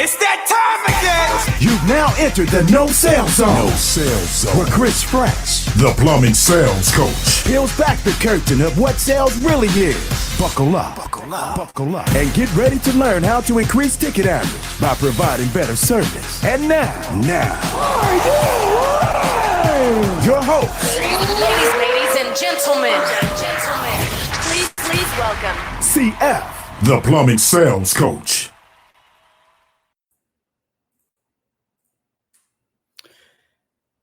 It's that time again! You've now entered the No Sales Zone. No Sales Zone. Where Chris Fresh, the plumbing sales coach, peels back the curtain of what sales really is. Buckle up, and get ready to learn how to increase ticket average by providing better service. And now, your host, Ladies and gentlemen, please welcome CF, the plumbing sales coach.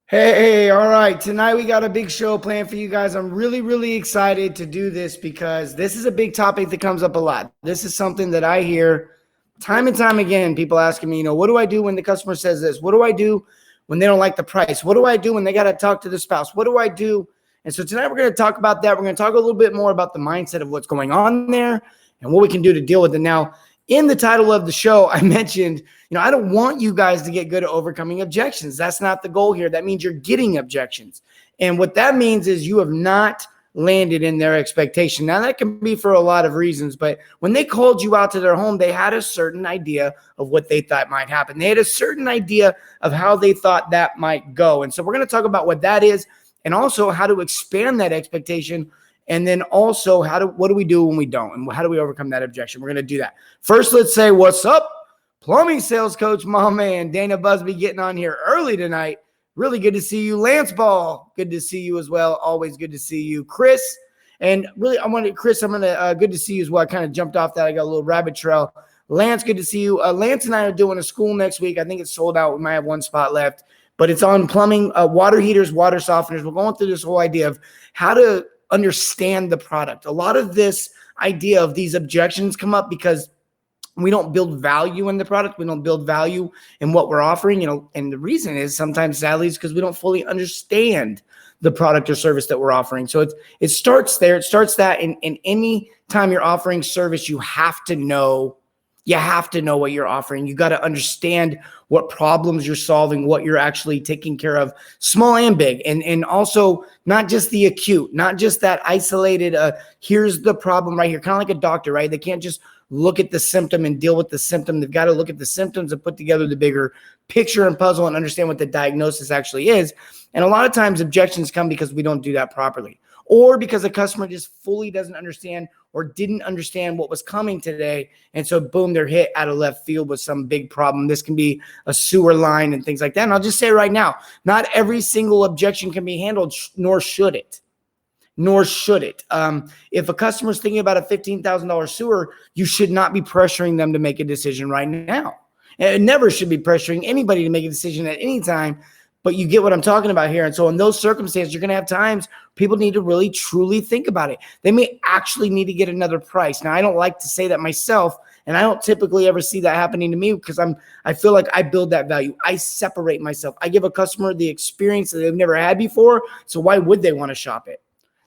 Hey, all right. Tonight we got a big show planned for you guys. I'm really excited to do this because this is a big topic that comes up a lot. This is something that I hear time and time again, people asking me, what do I do when the customer says this? What do I do when they don't like the price? What do I do when they got to talk to the spouse? What do I do? And so tonight we're going to talk about that. We're going to talk a little bit more about the mindset of what's going on there and what we can do to deal with it. Now, in the title of the show, I mentioned, I don't want you guys to get good at overcoming objections. That's not the goal here. That means you're getting objections. And what that means is you have not landed in their expectation. Now, that can be for a lot of reasons, but when they called you out to their home, they had a certain idea of what they thought might happen. They had a certain idea of how they thought that might go. And so we're going to talk about what that is and also how to expand that expectation. And then also, what do we do when we don't? And how do we overcome that objection? We're going to do that. First, let's say, what's up? Plumbing sales coach, my man, Dana Busby, getting on here early tonight. Really good to see you. Lance Ball, good to see you as well. Always good to see you. Chris, and really, good to see you as well. I kind of jumped off that. I got a little rabbit trail. Lance, good to see you. Lance and I are doing a school next week. I think it's sold out. We might have one spot left, but it's on plumbing, water heaters, water softeners. We're going through this whole idea of how to understand the product. A lot of this idea of these objections come up because we don't build value in the product. We don't build value in what we're offering, and the reason is sometimes, sadly, is because we don't fully understand the product or service that we're offering. So it starts there. It starts that in any time you're offering service, you have to know what you're offering. You got to understand what problems you're solving, what you're actually taking care of, small and big. And also not just the acute, not just that isolated, here's the problem right here, kind of like a doctor, right? They can't just look at the symptom and deal with the symptom. They've got to look at the symptoms and put together the bigger picture and puzzle and understand what the diagnosis actually is. And a lot of times objections come because we don't do that properly, or because a customer just fully doesn't understand or didn't understand what was coming today. And so boom, they're hit out of left field with some big problem. This can be a sewer line and things like that. And I'll just say right now, not every single objection can be handled, nor should it. If a customer's thinking about a $15,000 sewer, you should not be pressuring them to make a decision right now. And it never should be pressuring anybody to make a decision at any time, but you get what I'm talking about here. And so in those circumstances, you're going to have times people need to really, truly think about it. They may actually need to get another price. Now, I don't like to say that myself, and I don't typically ever see that happening to me because I feel like I build that value. I separate myself. I give a customer the experience that they've never had before, so why would they want to shop it?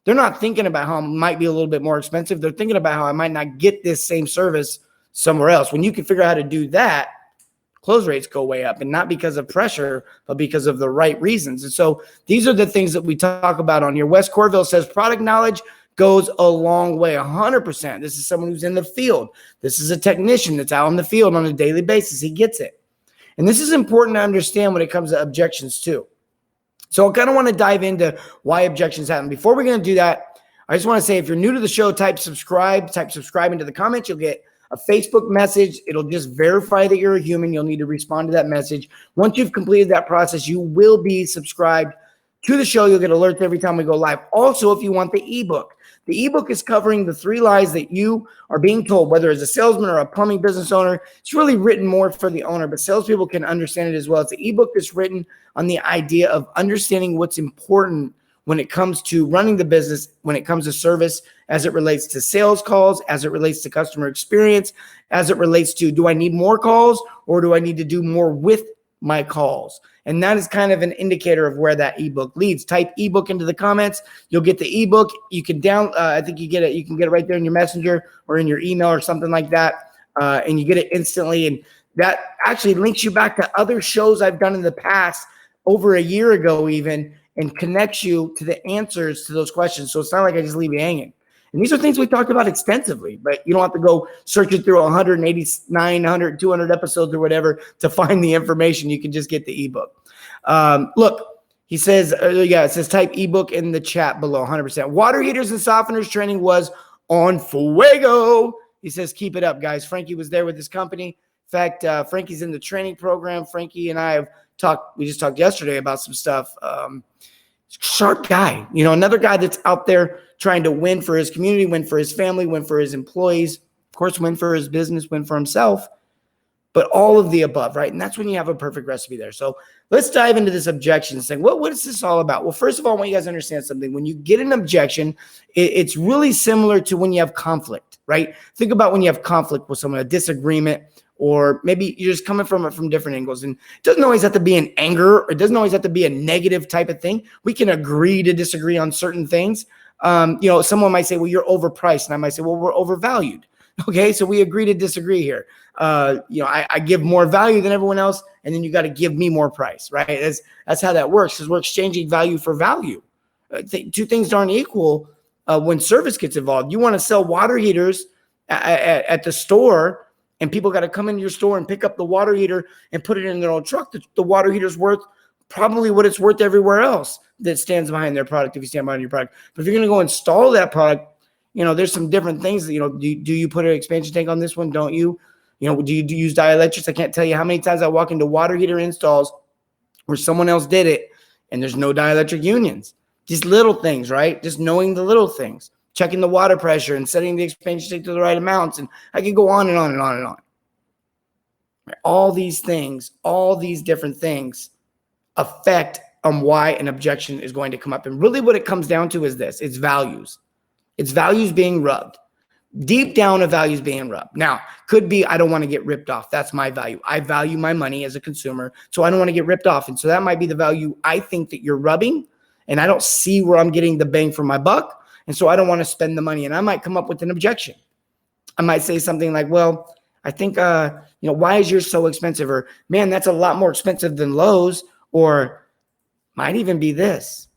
They're not thinking about how it might be a little bit more expensive. They're thinking about how I might not get this same service somewhere else. When you can figure out how to do that, close rates go way up, and not because of pressure, but because of the right reasons. And so these are the things that we talk about on here. Wes Corville says product knowledge goes a long way, 100%. This is someone who's in the field. This is a technician that's out in the field on a daily basis. He gets it. And this is important to understand when it comes to objections too. So I kind of want to dive into why objections happen. Before we're going to do that, I just want to say if you're new to the show, type subscribe into the comments. You'll get a Facebook message. It'll just verify that you're a human. You'll need to respond to that message. Once you've completed that process, you will be subscribed to the show. You'll get alerts every time we go live. Also, if you want the ebook, the ebook is covering the 3 lies that you are being told, whether as a salesman or a plumbing business owner. It's really written more for the owner, but salespeople can understand it as well. It's an ebook that's written on the idea of understanding what's important when it comes to running the business, when it comes to service, as it relates to sales calls, as it relates to customer experience, as it relates to, do I need more calls or do I need to do more with my calls? And that is kind of an indicator of where that ebook leads. Type ebook into the comments. You'll get the ebook. You can I think you get it. You can get it right there in your messenger or in your email or something like that. And you get it instantly. And that actually links you back to other shows I've done in the past, over a year ago even, and connects you to the answers to those questions. So it's not like I just leave you hanging. And these are things we talked about extensively, but you don't have to go searching through 189, 100, 200 episodes or whatever to find the information. You can just get the ebook. Look, he says, it says type ebook in the chat below, 100%. Water heaters and softeners training was on fuego. He says, keep it up, guys. Frankie was there with his company. In fact, Frankie's in the training program. Frankie and I have talked, we just talked yesterday about some stuff. Sharp guy, another guy that's out there trying to win for his community, win for his family, win for his employees, of course, win for his business, win for himself, but all of the above, right? And that's when you have a perfect recipe there. So let's dive into this objection thing. What is this all about? Well, first of all, I want you guys to understand something. When you get an objection, it's really similar to when you have conflict, right? Think about when you have conflict with someone, a disagreement, or maybe you're just coming from it from different angles. And it doesn't always have to be an anger. Or it doesn't always have to be a negative type of thing. We can agree to disagree on certain things. Someone might say, well, you're overpriced. And I might say, well, we're overvalued. Okay, so we agree to disagree here. I give more value than everyone else, and then you got to give me more price, right? That's how that works, because we're exchanging value for value. Two things aren't equal when service gets involved. You want to sell water heaters at the store, and people got to come into your store and pick up the water heater and put it in their own truck. The water heater's worth probably what it's worth everywhere else that stands behind their product if you stand behind your product. But if you're going to go install that product, there's some different things that, do you put an expansion tank on this one? Don't you? Do you use dielectrics? I can't tell you how many times I walk into water heater installs where someone else did it and there's no dielectric unions. Just little things, right? Just knowing the little things. Checking the water pressure and setting the expansion tank to the right amounts. And I could go on and on and on and on. All these things, all these different things affect on why an objection is going to come up. And really what it comes down to is this. It's values. It's values being rubbed. Deep down, a value is being rubbed. Now, could be I don't want to get ripped off. That's my value. I value my money as a consumer, so I don't want to get ripped off. And so that might be the value I think that you're rubbing, and I don't see where I'm getting the bang for my buck. And so I don't want to spend the money. And I might come up with an objection. I might say something like, well, I think, why is yours so expensive? Or, man, that's a lot more expensive than Lowe's. Or might even be this.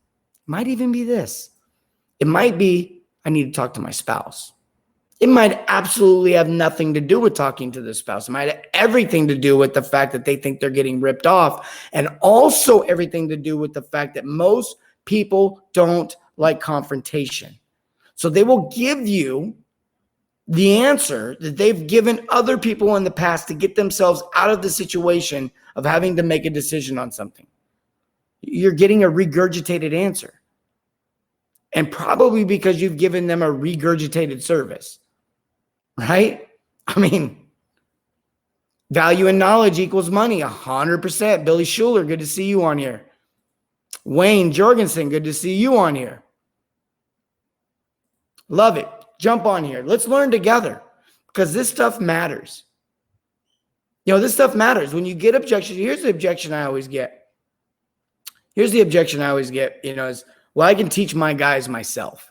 It might be, I need to talk to my spouse. It might absolutely have nothing to do with talking to the spouse. It might have everything to do with the fact that they think they're getting ripped off. And also everything to do with the fact that most people don't like confrontation. So they will give you the answer that they've given other people in the past to get themselves out of the situation of having to make a decision on something. You're getting a regurgitated answer. And probably because you've given them a regurgitated service, right? I mean, value and knowledge equals money, 100%. Billy Schuler, good to see you on here. Wayne Jorgensen, good to see you on here. Love it. Jump on here. Let's learn together because this stuff matters. This stuff matters. When you get objections, here's the objection I always get. Is, well, I can teach my guys myself.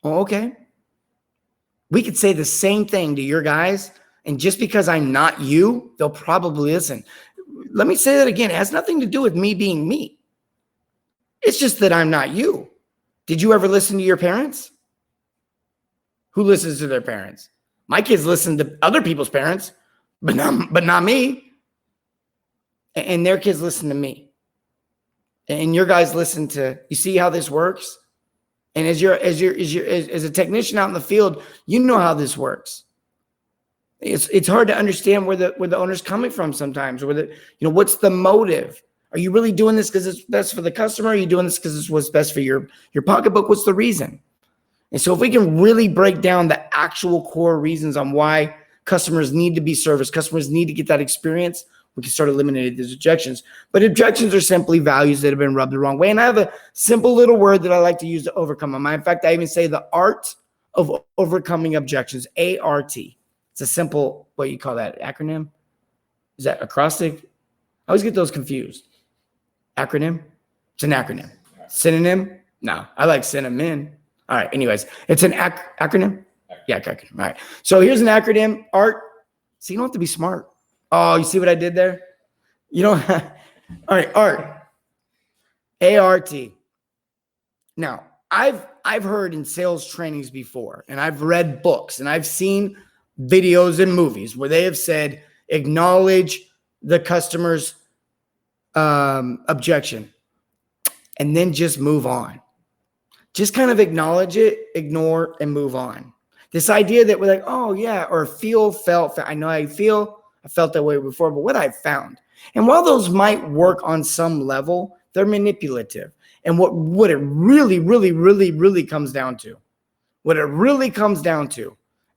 Oh, okay. We could say the same thing to your guys, and just because I'm not you, they'll probably listen. Let me say that again. It has nothing to do with me being me. It's just that I'm not you. Did you ever listen to your parents? Who listens to their parents? My kids listen to other people's parents, but not me. And their kids listen to me. And your guys listen to, you see how this works? And as a technician out in the field, you know how this works. It's hard to understand where the owner's coming from sometimes, or what's the motive? Are you really doing this because it's best for the customer? Are you doing this because it's what's best for your pocketbook? What's the reason? And so if we can really break down the actual core reasons on why customers need to be serviced, customers need to get that experience, we can start eliminating these objections. But objections are simply values that have been rubbed the wrong way. And I have a simple little word that I like to use to overcome them. In fact, I even say the art of overcoming objections, ART. It's a simple, what you call that, acronym? Is that acrostic? I always get those confused. Acronym? It's an acronym. Synonym? No, I like cinnamon. All right, anyways, it's an acronym? Yeah, acronym. All right. So here's an acronym, ART. So you don't have to be smart. Oh, you see what I did there? All right, ART. ART. Now, I've I've heard in sales trainings before, and I've read books, and I've seen videos and movies where they have said, acknowledge the customer's objection and then just move on. Just kind of acknowledge it, ignore, and move on. This idea that we're like, oh yeah, or felt. I know I felt that way before, but what I've found, and while those might work on some level, they're manipulative. And what it really, really, really, really comes down to,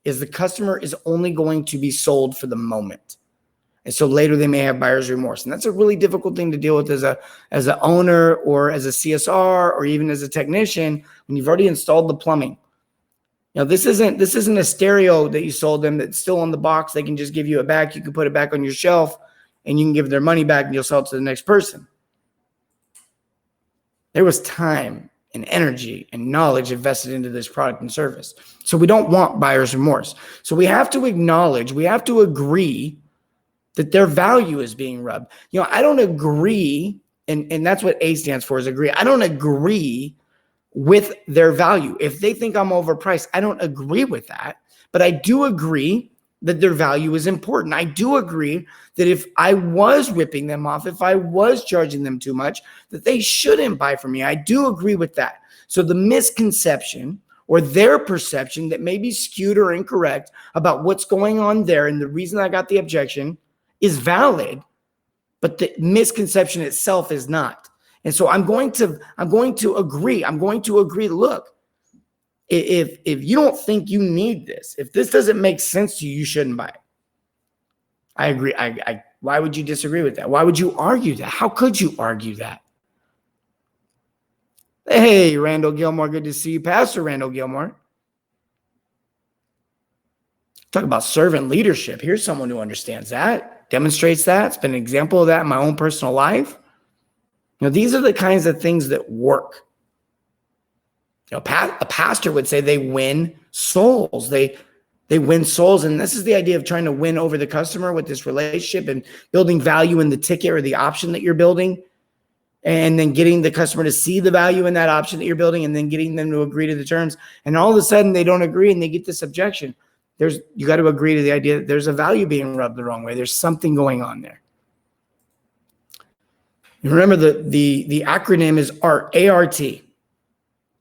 is the customer is only going to be sold for the moment. And so later they may have buyer's remorse. And that's a really difficult thing to deal with as an owner or as a CSR or even as a technician when you've already installed the plumbing. You know, this isn't a stereo that you sold them that's still on the box. They can just give you it back. You can put it back on your shelf and you can give their money back and you'll sell it to the next person. There was time and energy and knowledge invested into this product and service. So we don't want buyer's remorse. So we have to acknowledge, we have to agree that their value is being rubbed. You know, I don't agree, and that's what A stands for, is agree. I don't agree with their value. If they think I'm overpriced, I don't agree with that. But I do agree that their value is important. I do agree that if I was ripping them off, if I was charging them too much, that they shouldn't buy from me. I do agree with that. So the misconception or their perception that may be skewed or incorrect about what's going on there and the reason I got the objection is valid, but the misconception itself is not. And so I'm going to agree. I'm going to agree. Look, if you don't think you need this, if this doesn't make sense to you, you shouldn't buy it. I agree. Why would you disagree with that? Why would you argue that? How could you argue that? Hey, Randall Gilmore, good to see you. Pastor Randall Gilmore. Talk about servant leadership. Here's someone who understands that, demonstrates that. It's been an example of that in my own personal life. You know, these are the kinds of things that work. You know, a pastor would say they win souls. They win souls. And this is the idea of trying to win over the customer with this relationship and building value in the ticket or the option that you're building. And then getting the customer to see the value in that option that you're building and then getting them to agree to the terms. And all of a sudden they don't agree and they get this objection. You got to agree to the idea that there's a value being rubbed the wrong way. There's something going on there. You remember the acronym is ART, A-R-T.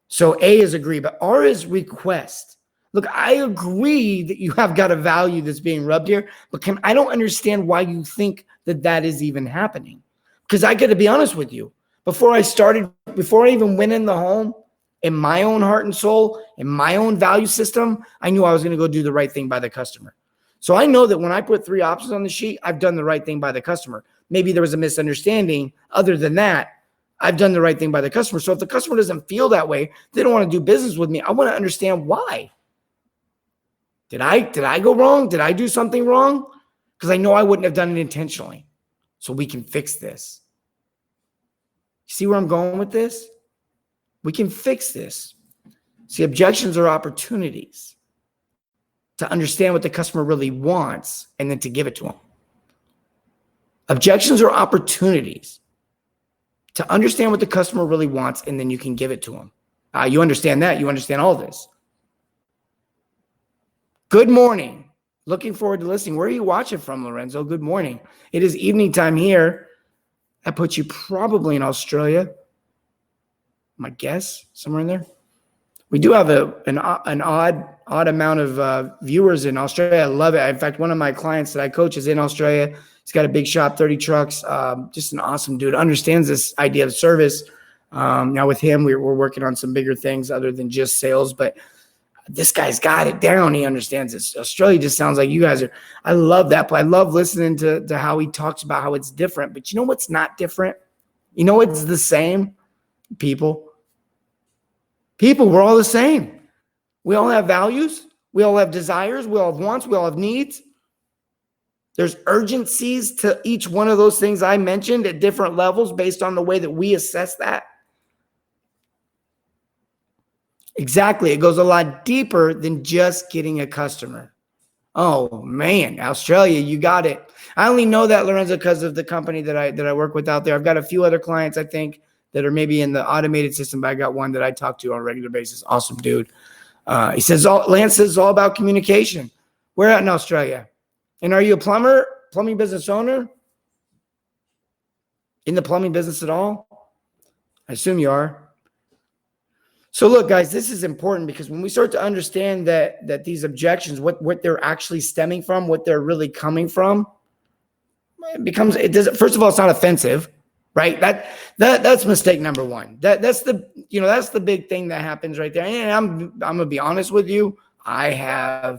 So A is agree, but R is request. Look, I agree that you have got a value that's being rubbed here, but I don't understand why you think that is even happening. Because I got to be honest with you, before I even went in the home, in my own heart and soul, in my own value system, I knew I was going to go do the right thing by the customer. So I know that when I put 3 options on the sheet, I've done the right thing by the customer. Maybe there was a misunderstanding. Other than that, I've done the right thing by the customer. So if the customer doesn't feel that way, they don't want to do business with me, I want to understand why. Did I go wrong? Did I do something wrong? Because I know I wouldn't have done it intentionally. So we can fix this. See where I'm going with this? We can fix this. See, objections are opportunities to understand what the customer really wants and then to give it to them. Objections are opportunities to understand what the customer really wants and then you can give it to them. You understand that? You understand all this. Good morning. Looking forward to listening. Where are you watching from, Lorenzo? Good morning. It is evening time here. That puts you probably in Australia. My guess, somewhere in there. We do have an odd amount of viewers in Australia. I love it. In fact, one of my clients that I coach is in Australia. He's got a big shop, 30 trucks. Just an awesome dude. Understands this idea of service. Now with him, we're working on some bigger things other than just sales, but this guy's got it down. He understands this. Australia just sounds like you guys are. I love that. But I love listening to how he talks about how it's different. But you know what's not different? You know what's the same? People, we're all the same. We all have values. We all have desires. We all have wants. We all have needs. There's urgencies to each one of those things I mentioned at different levels based on the way that we assess that. Exactly. It goes a lot deeper than just getting a customer. Oh, man. Australia, you got it. I only know that, Lorenzo, because of the company that I work with out there. I've got a few other clients, I think, that are maybe in the automated system, but I got one that I talk to on a regular basis. Awesome dude. He says, Lance says it's all about communication. Where at in Australia? And are you a plumber, plumbing business owner? In the plumbing business at all? I assume you are. So look, guys, this is important because when we start to understand that these objections, what they're actually stemming from, what they're really coming from, first of all, it's not offensive, right? That's mistake number one. That's the big thing that happens right there. And I'm gonna be honest with you. I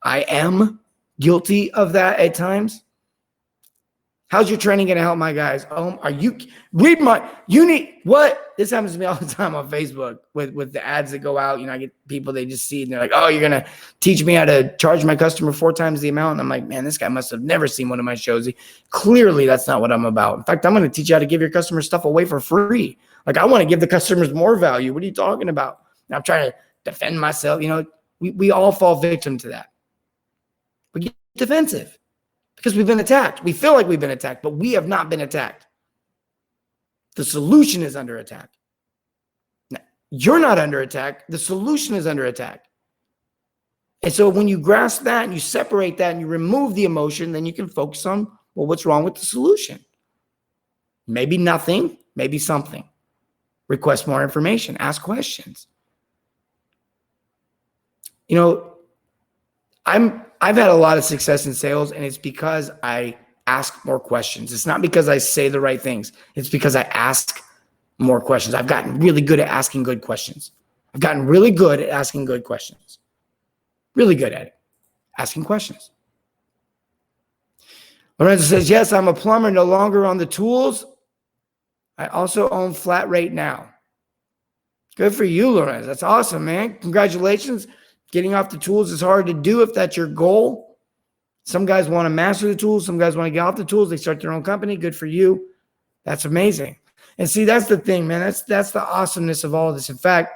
am guilty of that at times. How's your training going to help my guys? This happens to me all the time on Facebook with the ads that go out. I get people, they just see it and they're like, oh, you're going to teach me how to charge my customer 4 times the amount. And I'm like, man, this guy must have never seen one of my shows. Clearly that's not what I'm about. In fact, I'm going to teach you how to give your customers stuff away for free. Like, I want to give the customers more value. What are you talking about? And I'm trying to defend myself. We all fall victim to that. We get defensive. Because we've been attacked. We feel like we've been attacked, but we have not been attacked. The solution is under attack. Now, you're not under attack. The solution is under attack. And so when you grasp that and you separate that and you remove the emotion, then you can focus on, well, what's wrong with the solution? Maybe nothing, maybe something. Request more information. Ask questions. I've had a lot of success in sales, and it's because I ask more questions. It's not because I say the right things. It's because I ask more questions. I've gotten really good at asking good questions. Really good at it. Asking questions. Lorenzo says, yes, I'm a plumber, no longer on the tools. I also own flat rate now. Good for you, Lorenzo. That's awesome, man. Congratulations. Getting off the tools is hard to do if that's your goal. Some guys want to master the tools. Some guys want to get off the tools. They start their own company. Good for you. That's amazing. And see, that's the thing, man. That's the awesomeness of all of this. In fact,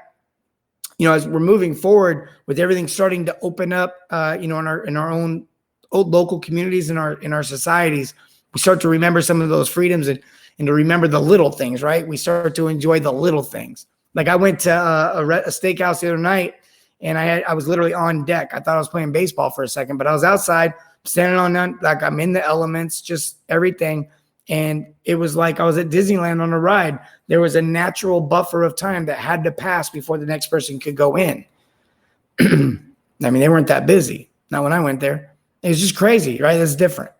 as we're moving forward with everything starting to open up, in our own old local communities, in our societies, we start to remember some of those freedoms and to remember the little things, right? We start to enjoy the little things. Like I went to a steakhouse the other night. And I was literally on deck. I thought I was playing baseball for a second, but I was outside, standing on, like I'm in the elements, just everything. And it was like I was at Disneyland on a ride. There was a natural buffer of time that had to pass before the next person could go in. I mean, they weren't that busy. Not when I went there. It was just crazy, right? It's different.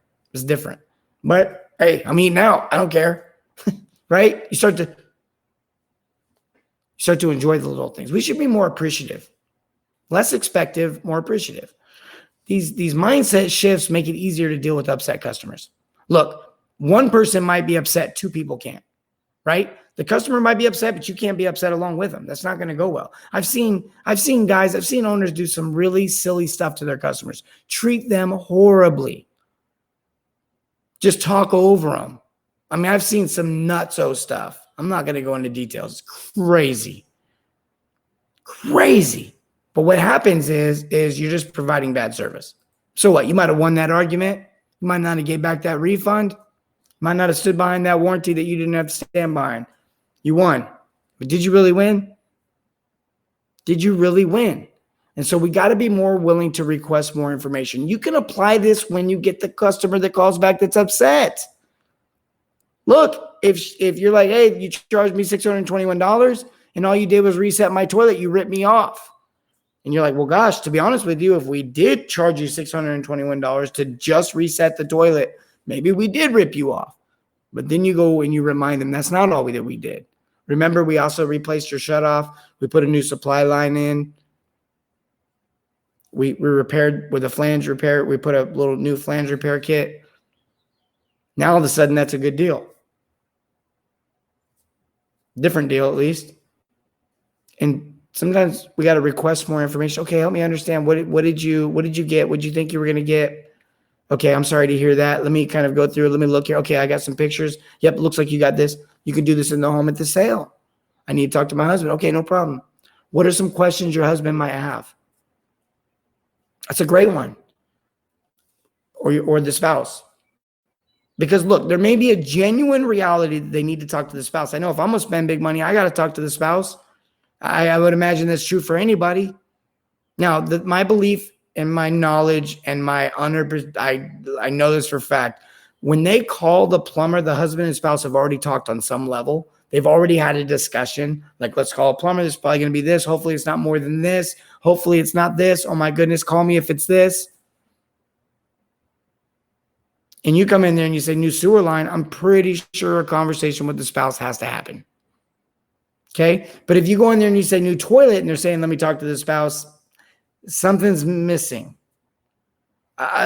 But hey, I'm eating out. I don't care, right? You start to enjoy the little things. We should be more appreciative. Less expective, more appreciative. These mindset shifts make it easier to deal with upset customers. Look, one person might be upset, 2 people can't, right? The customer might be upset, but you can't be upset along with them. That's not going to go well. I've seen owners do some really silly stuff to their customers. Treat them horribly. Just talk over them. I mean, I've seen some nutso stuff. I'm not going to go into details. It's crazy. But what happens is you're just providing bad service. So what? You might have won that argument. You might not have gave back that refund. You might not have stood behind that warranty that you didn't have to stand behind. You won. But did you really win? And so we got to be more willing to request more information. You can apply this when you get the customer that calls back that's upset. Look, if you're like, hey, you charged me $621 and all you did was reset my toilet, you ripped me off. And you're like, well, gosh, to be honest with you, if we did charge you $621 to just reset the toilet, maybe we did rip you off. But then you go and you remind them that's not all that we did. Remember, we also replaced your shutoff. We put a new supply line in. We repaired with a flange repair. We put a little new flange repair kit. Now all of a sudden, that's a good deal. Different deal, at least. And sometimes we got to request more information. Okay, help me understand. What did you get? What did you think you were going to get? Okay, I'm sorry to hear that. Let me kind of go through it. Let me look here. Okay, I got some pictures. Yep, looks like you got this. You could do this in the home at the sale. I need to talk to my husband. Okay, no problem. What are some questions your husband might have? That's a great one. Or the spouse. Because look, there may be a genuine reality that they need to talk to the spouse. I know if I'm going to spend big money, I got to talk to the spouse. I would imagine that's true for anybody. Now, my belief and my knowledge and my I know this for a fact. When they call the plumber, the husband and spouse have already talked on some level. They've already had a discussion. Like, let's call a plumber. This is probably going to be this. Hopefully it's not more than this. Hopefully it's not this. Oh my goodness, call me if it's this. And you come in there and you say new sewer line, I'm pretty sure a conversation with the spouse has to happen. Okay. But if you go in there and you say new toilet and they're saying, let me talk to the spouse, something's missing.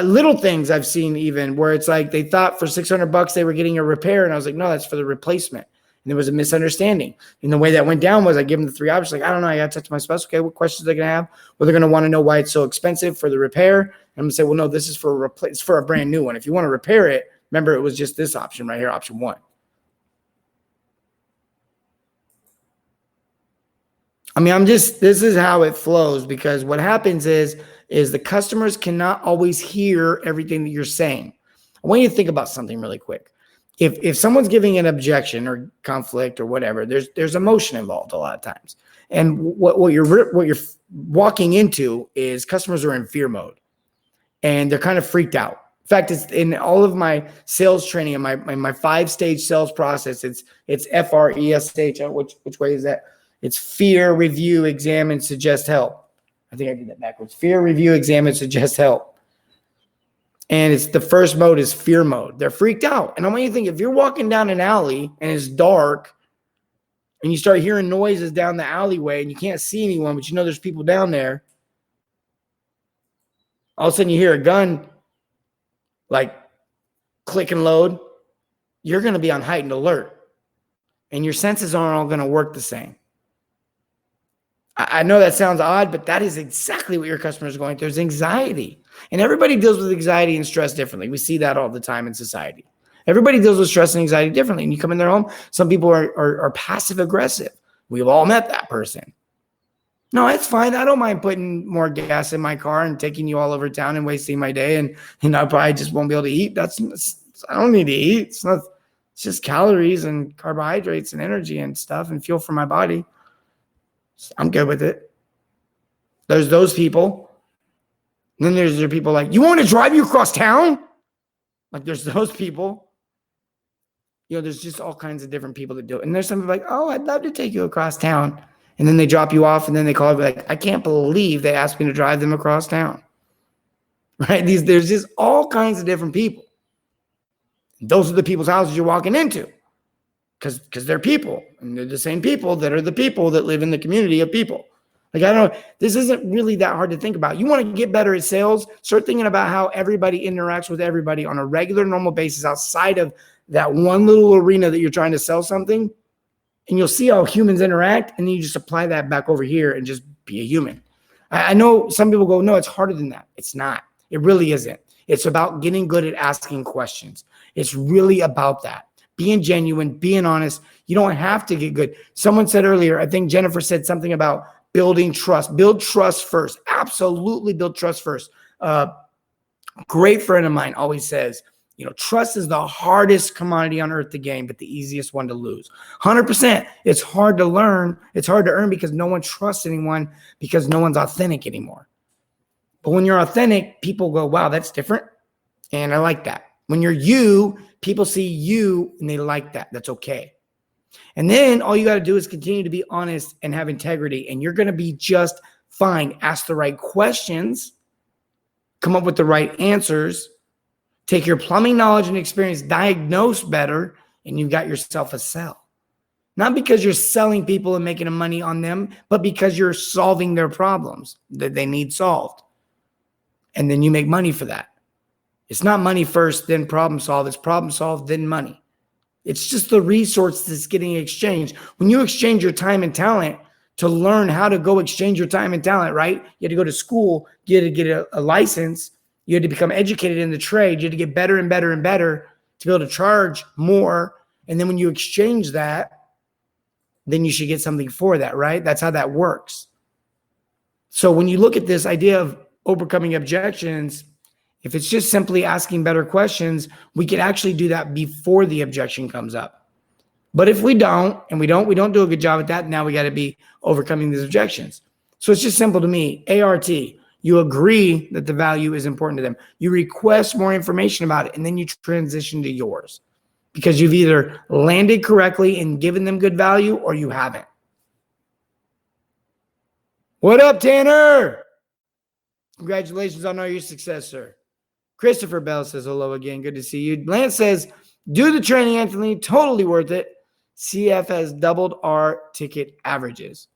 Little things I've seen even where it's like they thought for $600 they were getting a repair. And I was like, no, that's for the replacement. And there was a misunderstanding. And the way that went down was I give them the three options. Like, I don't know. I got to talk to my spouse. Okay, what questions they're going to have? Well, they're going to want to know why it's so expensive for the repair. And I'm going to say, well, no, this is for it's for a brand new one. If you want to repair it, remember it was just this option right here, option one. I mean, this is how it flows, because what happens is the customers cannot always hear everything that you're saying. I want you to think about something really quick. If someone's giving an objection or conflict or whatever, there's emotion involved a lot of times. And what you're walking into is customers are in fear mode and they're kind of freaked out. In fact, it's in all of my sales training and my 5-stage sales process. It's FRESH. Which way is that? It's fear, review, examine, suggest, help. I think I did that backwards. Fear, review, examine, suggest, help. And it's the first mode is fear mode. They're freaked out. And I want you to think, if you're walking down an alley and it's dark and you start hearing noises down the alleyway and you can't see anyone, but you know there's people down there, all of a sudden you hear a gun like click and load, you're going to be on heightened alert. And your senses aren't all going to work the same. I know that sounds odd, but that is exactly what your customers are going through. There's anxiety. And everybody deals with anxiety and stress differently. We see that all the time in society. Everybody deals with stress and anxiety differently. And you come in their home, some people are passive aggressive. We've all met that person. No, it's fine. I don't mind putting more gas in my car and taking you all over town and wasting my day. And I probably just won't be able to eat. I don't need to eat. It's just calories and carbohydrates and energy and stuff and fuel for my body. I'm good with it. There's those people. And then there's people like, you want to drive you across town? Like, there's those people. There's just all kinds of different people that do it. And there's some people like, oh, I'd love to take you across town. And then they drop you off and then they call you like, I can't believe they asked me to drive them across town. Right? There's just all kinds of different people. Those are the people's houses you're walking into. Because they're people, and they're the same people that are the people that live in the community of people. Like, I don't know, this isn't really that hard to think about. You want to get better at sales, start thinking about how everybody interacts with everybody on a regular, normal basis outside of that one little arena that you're trying to sell something, and you'll see how humans interact, and then you just apply that back over here and just be a human. I know some people go, no, it's harder than that. It's not. It really isn't. It's about getting good at asking questions. It's really about that. Being genuine, being honest. You don't have to get good. Someone said earlier, I think Jennifer said something about building trust. Build trust first. Absolutely build trust first. Great friend of mine always says, trust is the hardest commodity on earth to gain, but the easiest one to lose. 100%. It's hard to learn. It's hard to earn because no one trusts anyone because no one's authentic anymore. But when you're authentic, people go, wow, that's different. And I like that. When you're you, people see you and they like that. That's okay. And then all you got to do is continue to be honest and have integrity, and you're going to be just fine. Ask the right questions, come up with the right answers, take your plumbing knowledge and experience, diagnose better, and you've got yourself a sell. Not because you're selling people and making money on them, but because you're solving their problems that they need solved. And then you make money for that. It's not money first, then problem solve. It's problem solve, then money. It's just the resource that's getting exchanged. When you exchange your time and talent to learn how to go exchange your time and talent, right? You had to go to school. You had to get a license. You had to become educated in the trade. You had to get better and better and better to be able to charge more. And then when you exchange that, then you should get something for that, right? That's how that works. So when you look at this idea of overcoming objections, If it's just simply asking better questions, we could actually do that before the objection comes up. But if we don't, and we don't do a good job at that, now we got to be overcoming these objections. So it's just simple to me. ART, you agree that the value is important to them. You request more information about it, and then you transition to yours because you've either landed correctly and given them good value or you haven't. What up, Tanner? Congratulations on all your success, sir. Christopher Bell says hello again. Good to see you. Lance says, do the training, Anthony. Totally worth it. CF has doubled our ticket averages.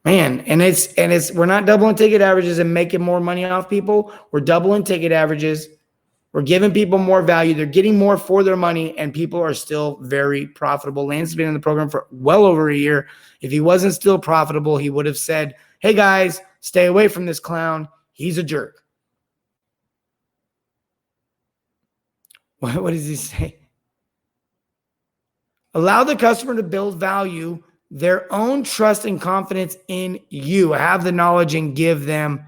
Man, and it's we're not doubling ticket averages and making more money off people. We're doubling ticket averages. We're giving people more value. They're getting more for their money, and people are still very profitable. Lance has been in the program for well over a year. If he wasn't still profitable, he would have said, hey, guys, stay away from this clown. He's a jerk. What does he say? Allow the customer to build value, their own trust and confidence in you. Have the knowledge and give them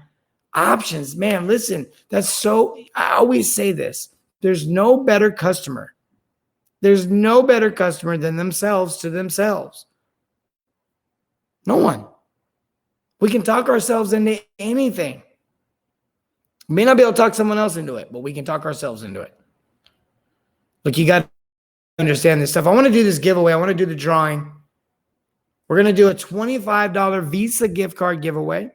options. Man, listen, I always say this. There's no better customer. There's no better customer than themselves to themselves. No one. We can talk ourselves into anything. We may not be able to talk someone else into it, but we can talk ourselves into it. Look, you got to understand this stuff. I want to do this giveaway. I want to do the drawing. We're going to do a $25 Visa gift card giveaway.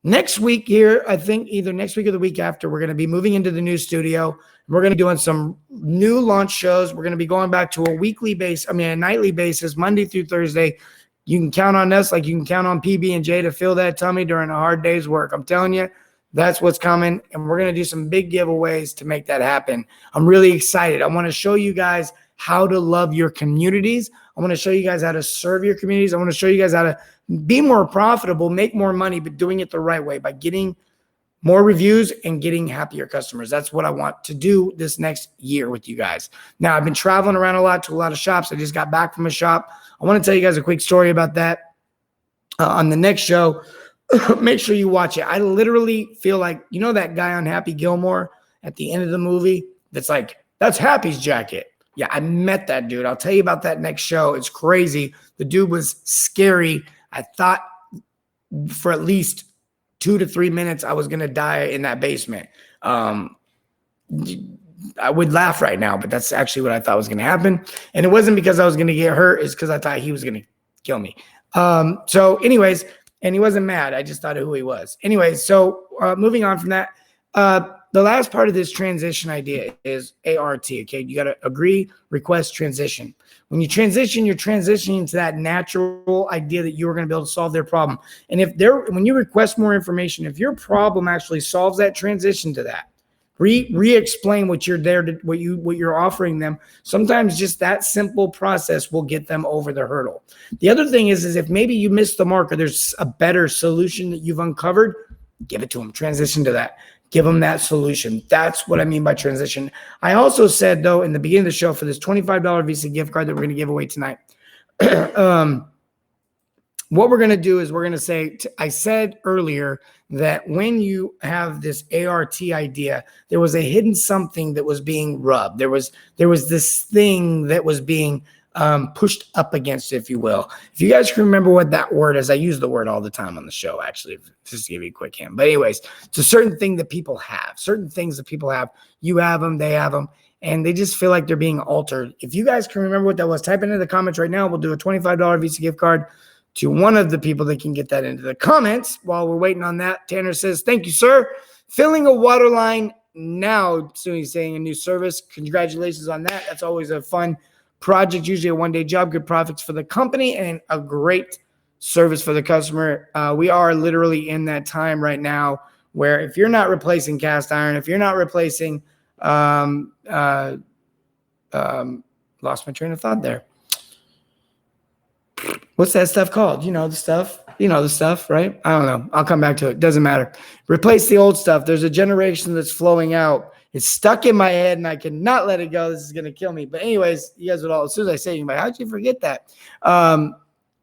Next week here, I think either next week or the week after, we're going to be moving into the new studio. We're going to be doing some new launch shows. We're going to be going back to a nightly basis, Monday through Thursday. You can count on us like you can count on PB&J to fill that tummy during a hard day's work. I'm telling you, that's what's coming, and we're going to do some big giveaways to make that happen. I'm really excited. I want to show you guys how to love your communities. I want to show you guys how to serve your communities. I want to show you guys how to be more profitable, make more money, but doing it the right way by getting more reviews and getting happier customers. That's what I want to do this next year with you guys. Now, I've been traveling around a lot to a lot of shops. I just got back from a shop. I want to tell you guys a quick story about that on the next show. Make sure you watch it. I literally feel like, you know that guy on Happy Gilmore at the end of the movie that's like, that's Happy's jacket. Yeah, I met that dude. I'll tell you about that next show. It's crazy. The dude was scary. I thought for at least 2 to 3 minutes I was going to die in that basement. I would laugh right now, but that's actually what I thought was going to happen. And it wasn't because I was going to get hurt. It's because I thought he was going to kill me. So anyways, and he wasn't mad. I just thought of who he was. Anyways, so moving on from that, the last part of this transition idea is ART, okay? You got to agree, request, transition. When you transition, you're transitioning to that natural idea that you're going to be able to solve their problem. And when you request more information, if your problem actually solves that, transition to that. Re-explain what you're offering them. Sometimes just that simple process will get them over the hurdle. The other thing is if maybe you missed the mark or there's a better solution that you've uncovered, give it to them. Transition to that. Give them that solution. That's what I mean by transition. I also said, though, in the beginning of the show for this $25 Visa gift card that we're going to give away tonight, what we're going to do is we're going to say, I said earlier that when you have this ART idea, there was a hidden something that was being rubbed. There was this thing that was being pushed up against, if you will. If you guys can remember what that word is, I use the word all the time on the show, actually, just to give you a quick hint. But anyways, it's a certain thing that people have, certain things that people have. You have them, they have them, and they just feel like they're being altered. If you guys can remember what that was, type it into the comments right now. We'll do a $25 Visa gift card to one of the people that can get that into the comments. While we're waiting on that, Tanner says, thank you, sir. Filling a water line now, soon he's saying a new service. Congratulations on that. That's always a fun project, usually a one-day job, good profits for the company, and a great service for the customer. We are literally in that time right now where if you're not replacing cast iron, if you're not replacing, lost my train of thought there. What's that stuff called? You know the stuff, right? I don't know. I'll come back to it. Doesn't matter. Replace the old stuff. There's a generation that's flowing out. It's stuck in my head, and I cannot let it go. This is going to kill me. But anyways, you guys would all, as soon as I say it, you're like, how'd you forget that?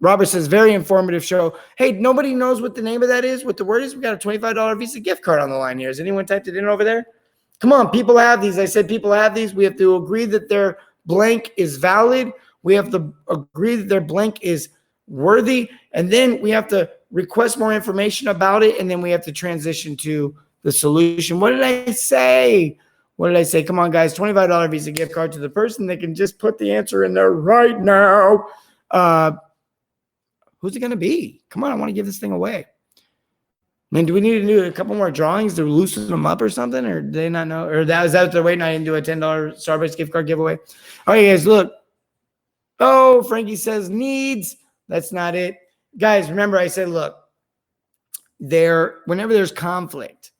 Robert says, very informative show. Hey, nobody knows what the name of that is, what the word is. We got a $25 Visa gift card on the line here. Has anyone typed it in over there? Come on, people have these. I said people have these. We have to agree that their blank is valid. We have to agree that their blank is worthy. And then we have to request more information about it. And then we have to transition to the solution. What did I say? What did I say? Come on, guys. $25 Visa gift card to the person that can just put the answer in there right now. Who's it going to be? Come on, I want to give this thing away. I mean, do we need to do a couple more drawings to loosen them up or something? Or do they not know? Or is that what they're waiting? I didn't do a $10 Starbucks gift card giveaway. All right, guys, look. Oh, Frankie says needs. That's not it. Guys, remember I said, look, whenever there's conflict,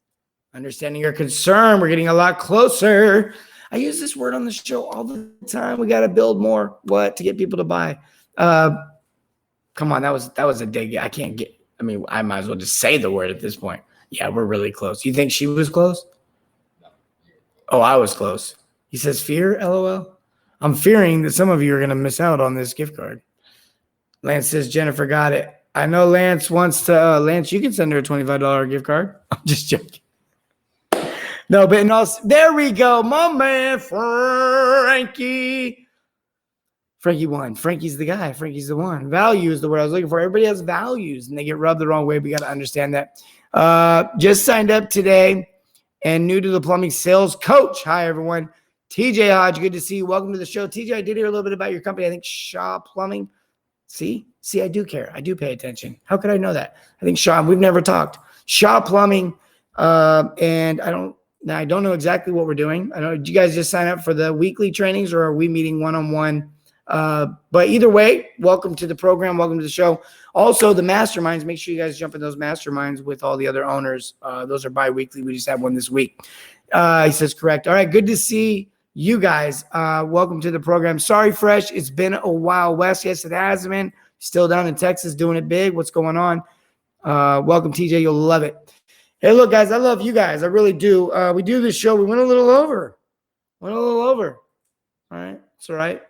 understanding your concern, we're getting a lot closer. I use this word on the show all the time. We got to build more to get people to buy. Come on, that was a dig. I can't get. I mean, I might as well just say the word at this point. Yeah, we're really close. You think she was close? Oh, I was close. He says fear, LOL. I'm fearing that some of you are going to miss out on this gift card. Lance says Jennifer got it. I know Lance wants to. Lance, you can send her a $25 gift card. I'm just joking. No, but there we go. My man, Frankie. Frankie won. Frankie's the guy. Frankie's the one. Value is the word I was looking for. Everybody has values, and they get rubbed the wrong way. We got to understand that. Just signed up today and new to the plumbing sales coach. Hi, everyone. TJ Hodge, good to see you. Welcome to the show. TJ, I did hear a little bit about your company. I think Shaw Plumbing. See, I do care. I do pay attention. How could I know that? I think Shaw, we've never talked. Shaw Plumbing, and I don't know exactly what we're doing. I know. Did you guys just sign up for the weekly trainings, or are we meeting one-on-one? But either way, welcome to the program. Welcome to the show. Also, the masterminds, make sure you guys jump in those masterminds with all the other owners. Those are bi-weekly. We just had one this week. He says, correct. All right. Good to see you guys. Welcome to the program. Sorry, Fresh. It's been a while, Wes. Yes, it has been. Still down in Texas doing it big. What's going on? Welcome, TJ. You'll love it. Hey, look, guys, I love you guys. I really do. We do this show. We went a little over. All right. It's all right.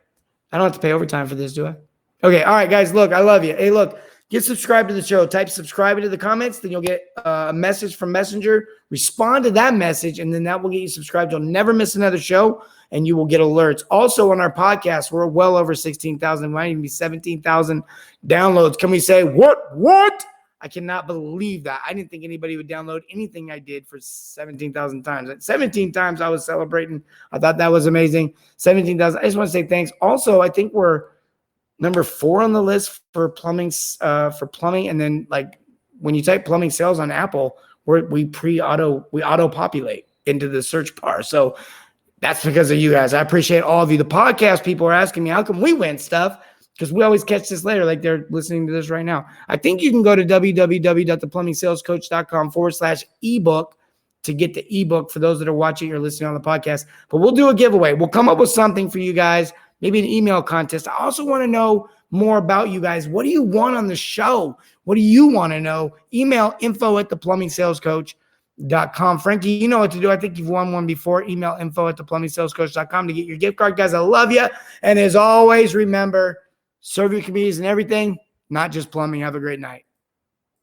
I don't have to pay overtime for this, do I? Okay. All right, guys. Look, I love you. Hey, look, get subscribed to the show. Type subscribe into the comments. Then you'll get a message from Messenger. Respond to that message, and then that will get you subscribed. You'll never miss another show, and you will get alerts. Also, on our podcast, we're well over 16,000. Might even be 17,000 downloads. Can we say, what? I cannot believe that. I didn't think anybody would download anything I did for 17,000 times. 17 times I was celebrating. I thought that was amazing. 17,000. I just want to say thanks. Also, I think we're number 4 on the list for plumbing. And then, like, when you type plumbing sales on Apple, we auto populate into the search bar. So that's because of you guys. I appreciate all of you. The podcast people are asking me, how come we win stuff? Because we always catch this later, like they're listening to this right now. I think you can go to www.theplumbingsalescoach.com/ebook to get the ebook for those that are watching or listening on the podcast. But we'll do a giveaway. We'll come up with something for you guys, maybe an email contest. I also want to know more about you guys. What do you want on the show? What do you want to know? Email info@theplumbingsalescoach.com. Frankie, you know what to do. I think you've won one before. Email info@theplumbingsalescoach.com to get your gift card. Guys, I love you. And as always, remember, serve your communities and everything, not just plumbing. Have a great night.